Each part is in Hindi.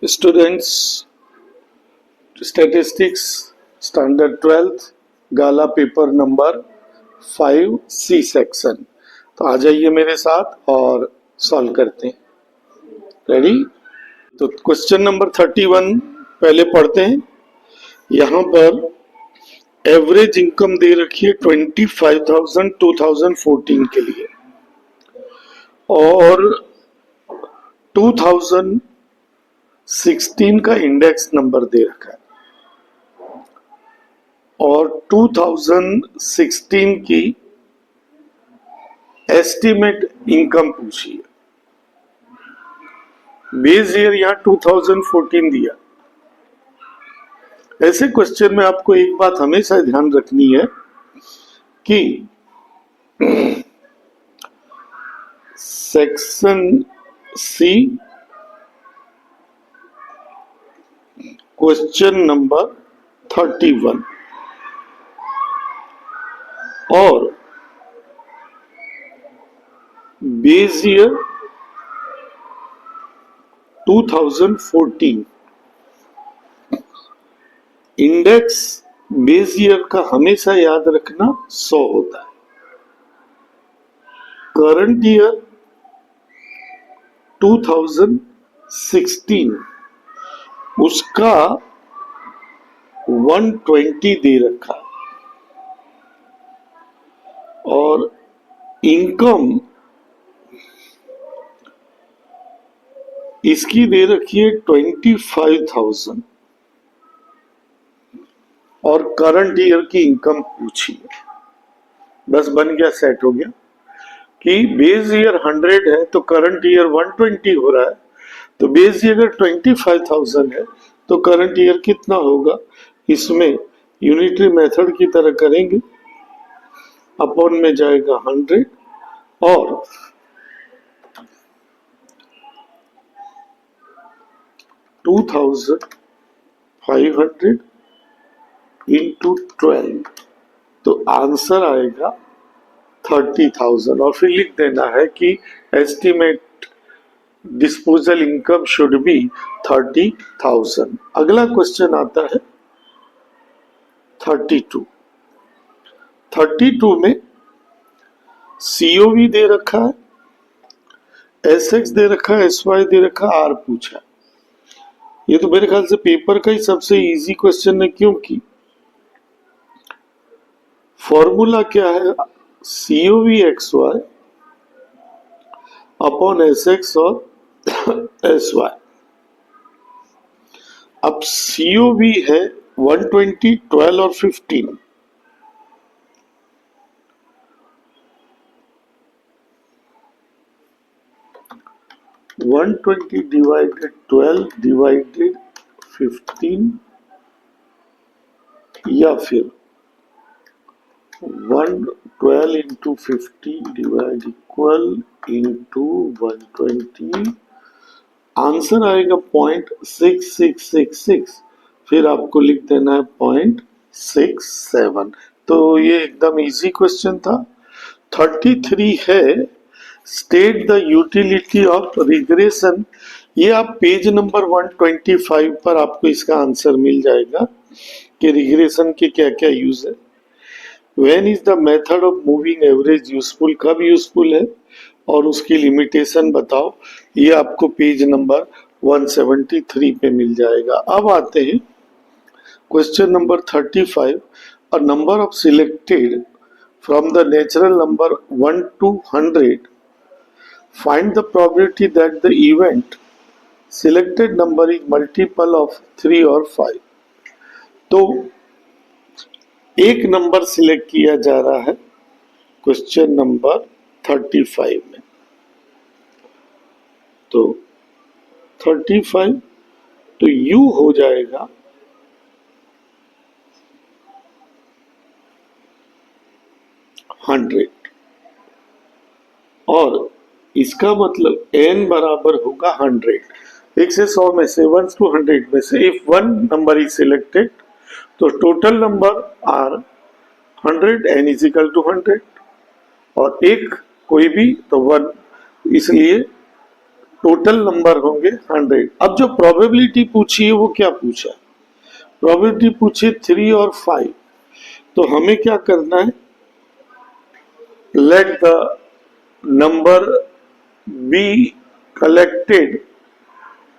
Students, statistics standard 12th गाला पेपर नंबर 5C सेक्शन। तो आ जाइए मेरे साथ और सॉल्व करते हैं। रेडी? तो क्वेश्चन नंबर 31 पहले पढ़ते हैं। यहाँ पर एवरेज इनकम दे रखी है 25,000 2014 के लिए और 2016 का इंडेक्स नंबर दे रखा है और 2016 की एस्टिमेट इनकम पूछी है। बेस ईयर यहाँ 2014 दिया। ऐसे क्वेश्चन में आपको एक बात हमेशा ध्यान रखनी है कि सेक्शन सी क्वेश्चन नंबर 31 और base year 2014 index base year का हमेशा याद रखना 100 होता है। करंट ईयर 2016 उसका 120 दे रखा और इनकम इसकी दे रखी है 25,000 और करंट ईयर की इनकम पूछी है। बस बन गया, सेट हो गया कि बेस ईयर 100 है तो करंट ईयर 120 हो रहा है। तो बेस ईयर अगर 25,000 है तो करंट ईयर कितना होगा, इसमें यूनिटरी मेथड की तरह करेंगे। अपॉन में जाएगा 100 और 2,500 इंटू 12 तो आंसर आएगा 30,000 और फिर लिख देना है कि estimate disposal income should be 30,000। अगला क्वेश्चन आता है 32 में सीओवी दे रखा है, एसएक्स दे रखा है, एसवाई दे रखा है, आर पूछा। ये तो मेरे ख्याल से पेपर का ही सबसे इजी क्वेश्चन है, क्योंकि फॉर्मूला क्या है, COV X Y upon SX और एसवाई। अब सीओवी है 120, 12 और 15। 120 डिवाइडेड 12 डिवाइडेड 15 या फिर 112 into 50 divide equal into 120। Answer आएगा 0.6666। फिर आपको लिख देना है 0.67। तो ये एकदम इजी क्वेश्चन था। 33 है state the utility of regression. ये आप पेज नंबर 125 पर आपको इसका आंसर मिल जाएगा कि रिग्रेशन के क्या क्या यूज है। When is the method of moving average useful, कब यूजफुल है और उसकी लिमिटेशन बताओ। ये आपको पेज नंबर 173 पे मिल जाएगा। अब आते हैं question number 35। A number of selected from the natural number 1 to 100, find the probability that the event selected number is multiple of 3 or 5। तो एक नंबर सिलेक्ट किया जा रहा है क्वेश्चन नंबर 35 में। तो 35 तो यू हो जाएगा 100 और इसका मतलब n बराबर होगा 100। 1 से 100 में से 1 to 100 में से if one number is selected तो total number are 100, n is equal to 100 और एक कोई भी तो 1, इसलिए टोटल नंबर होंगे 100। अब जो प्रोबेबिलिटी पूछी है वो क्या पूछा है? प्रोबेबिलिटी पूछी 3 और 5। तो हमें क्या करना है? Let the number be collected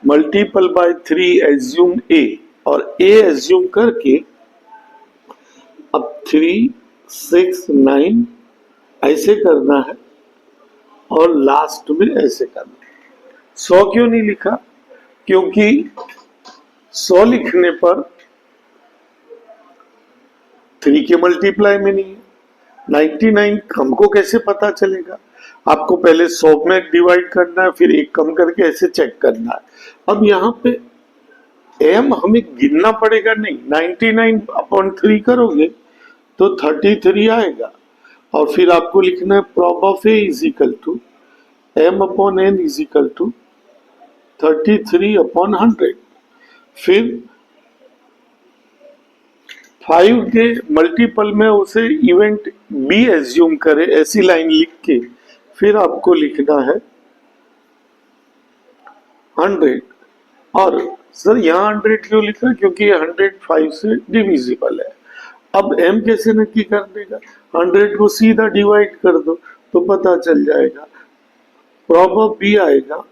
multiple bye 3 assume ए, और ए एज्यूम करके अब 3, 6, 9 ऐसे करना है और लास्ट में ऐसे करना है। 100 क्यों नहीं लिखा? क्योंकि 100 लिखने पर 3 के मल्टीप्लाई में नहीं है। 99 हमको कैसे पता चलेगा? आपको पहले 100 में डिवाइड करना है, फिर एक कम करके ऐसे चेक करना है। अब यहाँ पे एम हमें गिनना पड़ेगा नहीं, 99/3 करोगे तो 33 आएगा, और फिर आपको लिखना है prob of A is equal to m/n is equal to 33/100। फिर 5 के मल्टीपल में उसे इवेंट बी एज्यूम करे, ऐसी लाइन लिख के फिर आपको लिखना है 100। और सर यहाँ 100 क्यों लिखा? क्योंकि ये 100 5 से डिविजिबल है। अब m कैसे नक्की कर देगा? 100 को सीधा डिवाइड कर दो तो पता चल जाएगा। प्रॉब ऑफ बी आएगा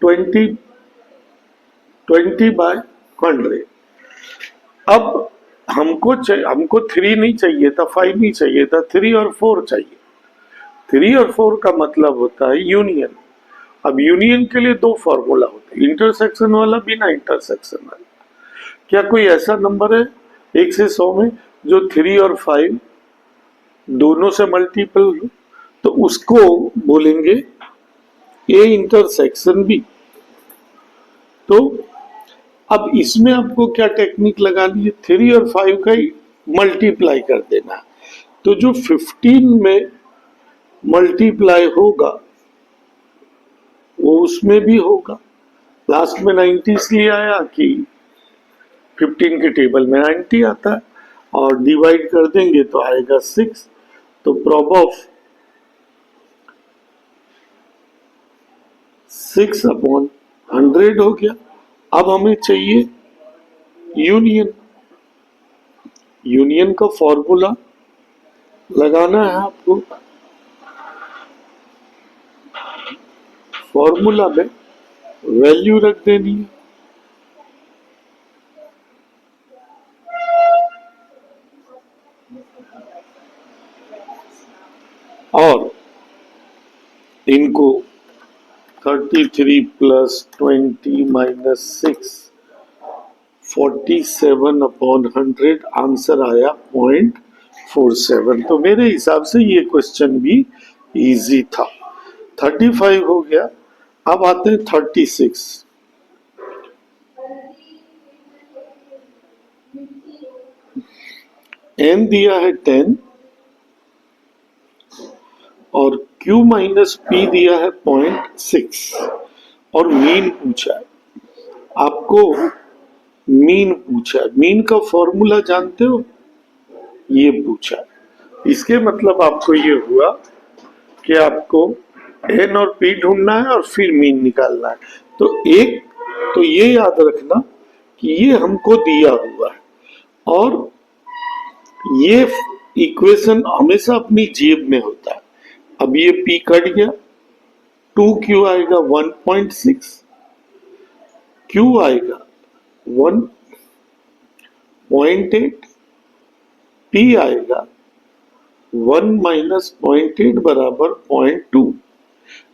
20/100। अब हमको 3 नहीं चाहिए था, 5 नहीं चाहिए था, 3 और 4 चाहिए। 3 और 4 का मतलब होता है यूनियन। अब यूनियन के लिए दो फॉर्मूला होते हैं, इंटरसेक्शन वाला, बिना इंटरसेक्शन वाला। क्या कोई ऐसा नंबर है 1 से 100 में जो 3 और 5 दोनों से मल्टीपल हो? तो उसको बोलेंगे ए इंटरसेक्शन बी। तो अब इसमें आपको क्या टेक्निक लगानी है? 3 और 5 का ही मल्टीप्लाई कर देना है। तो जो 15 में मल्टीप्लाई होगा वो उसमें भी होगा। लास्ट में 90 इसलिए आया कि 15 के टेबल में 90 आता है, और डिवाइड कर देंगे तो आएगा 6। तो प्रॉब ऑफ 6/100 हो गया। अब हमें चाहिए यूनियन। यूनियन का फॉर्मूला लगाना है आपको। फॉर्मूला में वैल्यू रख देनी है, और इनको 33 + 20 - 6 47/100 आंसर आया 0.47। तो मेरे हिसाब से ये क्वेश्चन भी इजी था। 35 हो गया। अब आते हैं 36। n दिया है 10 और q - p दिया है 0.6 और मीन पूछा है आपको। मीन पूछा है, मीन का फॉर्मूला जानते हो? ये पूछा है। इसके मतलब आपको ये हुआ कि आपको एन और पी ढूंढना है और फिर मीन निकालना है। तो ये याद रखना कि ये हमको दिया हुआ है, और ये इक्वेशन हमेशा अपनी जेब में होता है। अब ये पी कट गया, 2q आएगा 1.6, q आएगा 1.8, p आएगा 1 - 0.8 बराबर 0.2।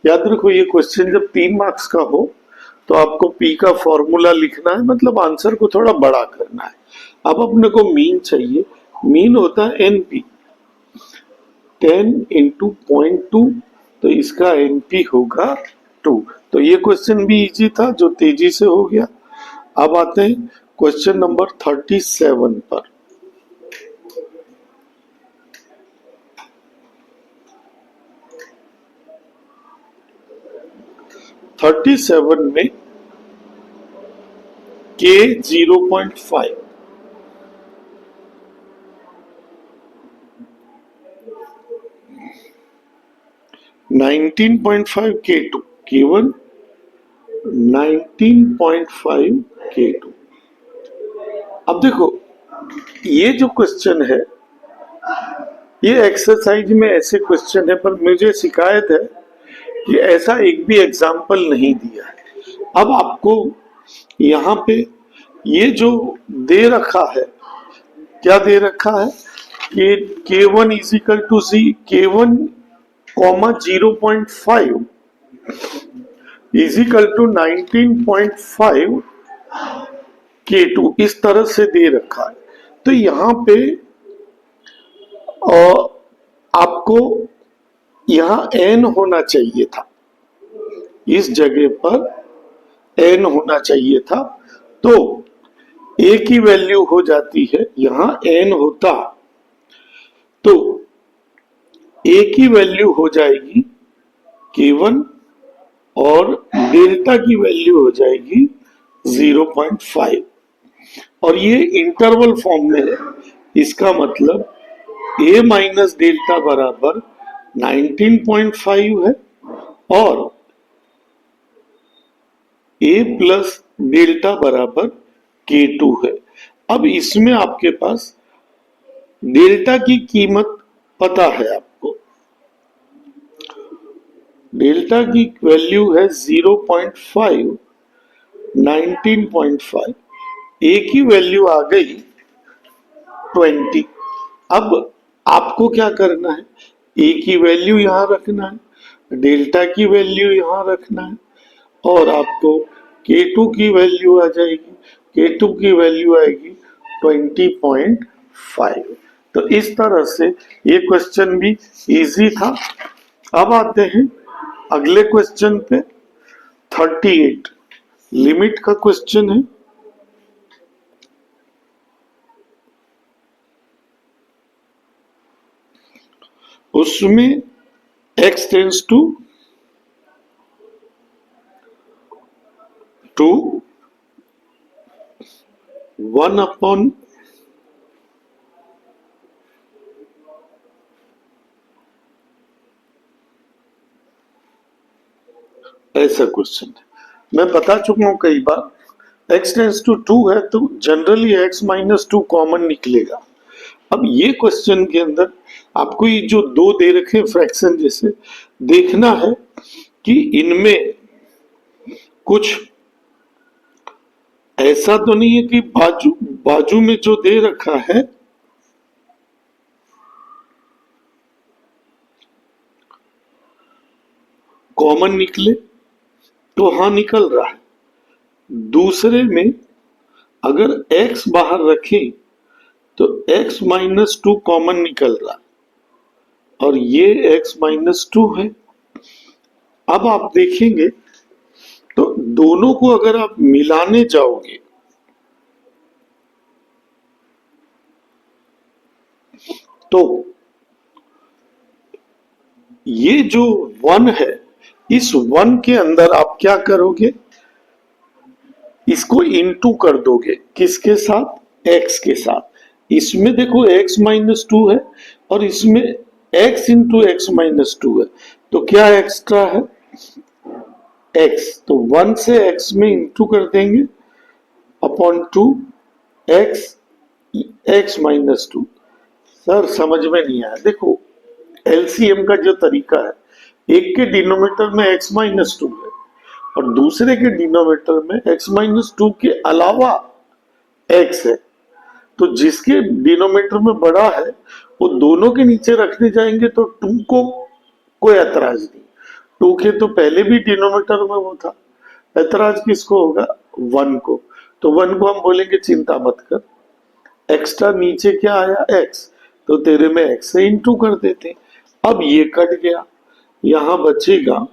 याद रखो ये क्वेश्चन जब 3 मार्क्स का हो तो आपको p का फॉर्मूला लिखना है, मतलब आंसर को थोड़ा बड़ा करना है। अब अपने को मीन चाहिए। मीन होता है एनपी, 10 × 0.2, तो इसका एनपी होगा 2। तो ये क्वेश्चन भी इजी था जो तेजी से हो गया। अब आते हैं क्वेश्चन नंबर 37 पर। 37 में k 0.5, 19.5 K2, K1 19.5 K2। अब देखो ये जो क्वेश्चन है, ये एक्सरसाइज में ऐसे क्वेश्चन है, पर मुझे शिकायत है कि ऐसा एक भी एग्जाम्पल नहीं दिया है। अब आपको यहाँ पे ये जो दे रखा है, क्या दे रखा है कि K1 is equal to K1 comma 0.5 is equal to 19.5 K2, इस तरह से दे रखा है। तो यहाँ पे आपको यहाँ n होना चाहिए था, इस जगह पर n होना चाहिए था, तो a की वैल्यू हो जाती है, यहाँ n होता तो a की वैल्यू हो जाएगी K1 और डेल्टा की वैल्यू हो जाएगी 0.5, और ये इंटरवल फॉर्म में है। इसका मतलब a माइनस डेल्टा बराबर 19.5 है और a प्लस डेल्टा बराबर K2 है। अब इसमें आपके पास डेल्टा की कीमत पता है, आपको डेल्टा की वैल्यू है 0.5, 19.5, a की वैल्यू आ गई 20। अब आपको क्या करना है, a की वैल्यू यहां रखना है, डेल्टा की वैल्यू यहां रखना है, और आपको K2 की वैल्यू आ जाएगी, K2 की वैल्यू आएगी 20.5। तो इस तरह से ये क्वेश्चन भी इजी था। अब आते हैं अगले क्वेश्चन पे, 38 लिमिट का क्वेश्चन है। उसमें x टेंस टू 1 अपॉन ऐसा क्वेश्चन है। मैं बता चुका हूं कई बार, x टेंस टू 2 है तो जनरली x माइनस 2 कॉमन निकलेगा। अब ये क्वेश्चन के अंदर आपको ये जो दो दे रखे फ्रैक्शन जैसे, देखना है कि इनमें कुछ ऐसा तो नहीं है कि बाजू बाजू में जो दे रखा है कॉमन निकले, तो हाँ निकल रहा है। दूसरे में अगर x बाहर रखें तो x माइनस 2 कॉमन निकल रहा है, और ये x माइनस 2 है। अब आप देखेंगे तो दोनों को अगर आप मिलाने जाओगे तो ये जो 1 है, इस 1 के अंदर आप क्या करोगे, इसको इनटू कर दोगे, किसके साथ, x के साथ। इसमें देखो x माइनस 2 है और इसमें x इंटू एक्स माइनस 2 है, तो क्या एक्स्ट्रा है, x, तो 1 से x में इंटू कर देंगे अपॉन 2 x माइनस 2। सर समझ में नहीं आया। देखो एलसीएम का जो तरीका है, एक के डिनोमिनेटर में x माइनस 2 है और दूसरे के डिनोमिनेटर में x माइनस 2 के अलावा x है, तो जिसके डिनोमिनेटर में बड़ा है वो दोनों के नीचे रखने जाएंगे तो 2 को कोई ऐतराज नहीं, 2 के तो पहले भी डिनोमिनेटर में वो था, ऐतराज किसको होगा, 1 को। तो 1 को हम बोलेंगे चिंता मत कर, एक्स्ट्रा नीचे क्या आया x, तो तेरे में x से इंटू कर देते। अब ये कट गया, यहां बचेगा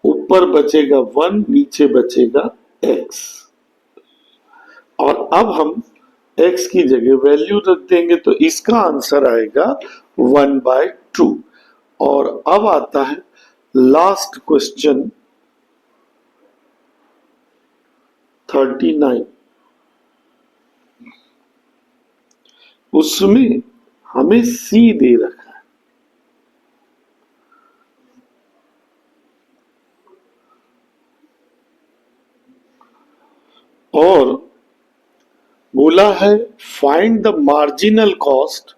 ऊपर बचेगा 1, नीचे बचेगा x, और अब हम x की जगह वैल्यू रख देंगे तो इसका आंसर आएगा 1/2। और अब आता है लास्ट क्वेश्चन 39। उसमें हमें सी दे रखा है, और बोला है find the marginal cost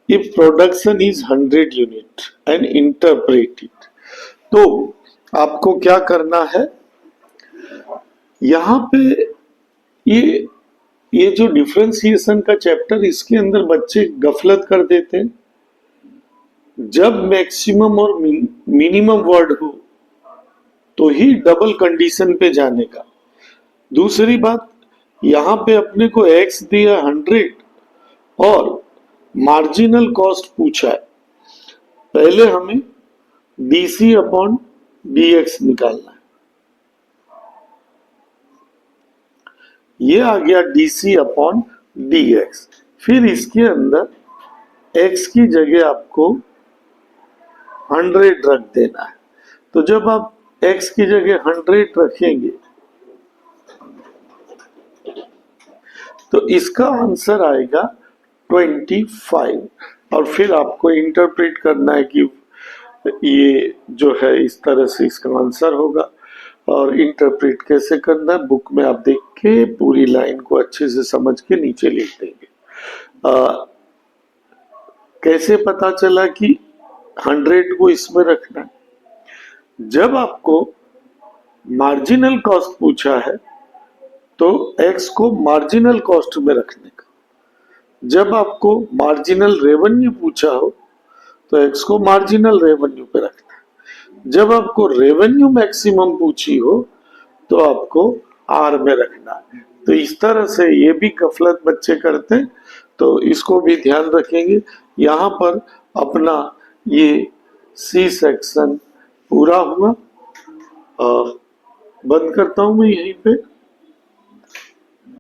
if production is 100 unit and interpret it. तो आपको क्या करना है, यहाँ पे ये जो डिफरेंशिएशन का चैप्टर, इसके अंदर बच्चे गफलत कर देते हैं। जब मैक्सिमम और मिनिमम वर्ड हो तो ही डबल कंडीशन पे जाने का। दूसरी बात, यहाँ पे अपने को x दिया 100 और मार्जिनल कॉस्ट पूछा है, पहले हमें dc अपॉन dx निकालना है। ये आ गया dc अपॉन dx, फिर इसके अंदर x की जगह आपको 100 रख देना है। तो जब आप x की जगह 100 रखेंगे तो इसका आंसर आएगा 25, और फिर आपको इंटरप्रेट करना है कि ये जो है इस तरह से इसका आंसर होगा। और इंटरप्रेट कैसे करना है, बुक में आप देख के पूरी लाइन को अच्छे से समझ के नीचे लिख देंगे। कैसे पता चला कि 100 को इसमें रखना है? जब आपको मार्जिनल कॉस्ट पूछा है तो x को मार्जिनल कॉस्ट में रखने का, जब आपको मार्जिनल रेवेन्यू पूछा हो तो x को मार्जिनल रेवेन्यू पे रखना है, जब आपको रेवेन्यू मैक्सिमम पूछी हो तो आपको r में रखना है। तो इस तरह से ये भी गफलत बच्चे करते हैं, तो इसको भी ध्यान रखेंगे। यहाँ पर अपना ये सी सेक्शन पूरा हुआ, और बंद करता हूं मैं यहीं पे।